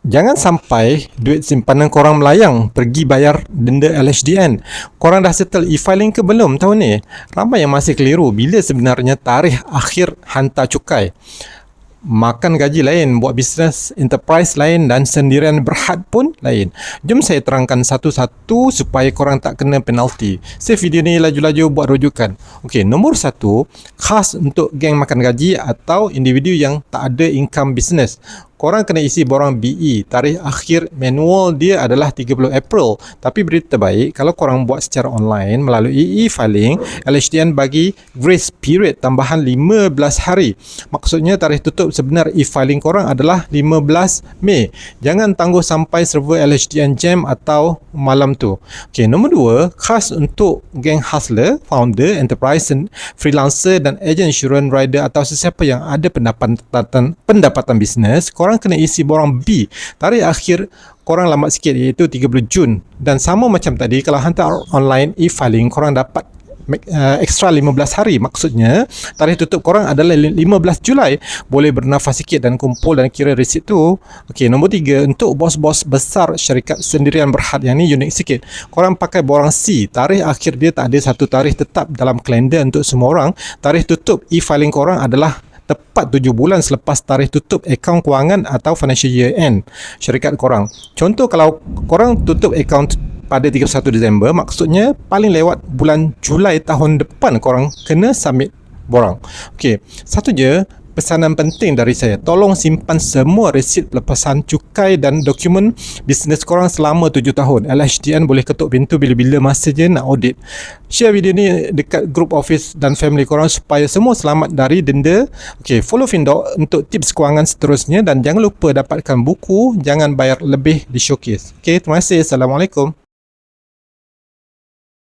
Jangan sampai duit simpanan korang melayang pergi bayar denda LHDN. Korang dah settle e-filing ke belum tahun ni? Ramai yang masih keliru bila sebenarnya tarikh akhir hantar cukai. Makan gaji lain, buat bisnes enterprise lain dan sendirian berhad pun lain. Jom saya terangkan satu-satu supaya korang tak kena penalti. Save video ni laju-laju buat rujukan. Okey, nombor satu, khas untuk geng makan gaji atau individu yang tak ada income business. Korang kena isi borang BE. Tarikh akhir manual dia adalah 30 April. Tapi berita baik, kalau korang buat secara online melalui e-filing, LHDN bagi grace period tambahan 15 hari. Maksudnya tarikh tutup sebenar e-filing korang adalah 15 Mei. Jangan tangguh sampai server LHDN jam atau malam tu. Okey, nombor dua, khas untuk geng hustler, founder, enterprise, freelancer dan agent insurance rider atau sesiapa yang ada pendapatan bisnes, korang kena isi borang B. Tarikh akhir korang lambat sikit iaitu 30 Jun. Dan sama macam tadi, kalau hantar online e-filing, korang dapat extra 15 hari. Maksudnya tarikh tutup korang adalah 15 Julai. Boleh bernafas sikit dan kumpul dan kira resit tu. Okey, nombor 3, untuk bos-bos besar syarikat sendirian berhad, yang ni unik sikit. Korang pakai borang C. Tarikh akhir dia tak ada satu tarikh tetap dalam kalender untuk semua orang. Tarikh tutup e-filing korang adalah tepat 7 bulan selepas tarikh tutup akaun kewangan atau financial year end syarikat korang. Contoh, kalau korang tutup akaun pada 31 Disember, maksudnya paling lewat bulan Julai tahun depan korang kena submit borang. Okey, satu je pesanan penting dari saya, tolong simpan semua resit pelepasan cukai dan dokumen bisnes korang selama 7 tahun. LHDN boleh ketuk pintu bila-bila masa je nak audit. Share video ni dekat group office dan family korang supaya semua selamat dari denda. Okey, follow Findoc untuk tips kewangan seterusnya dan jangan lupa dapatkan buku Jangan Bayar Lebih di Showcase. Okey, terima kasih. Assalamualaikum.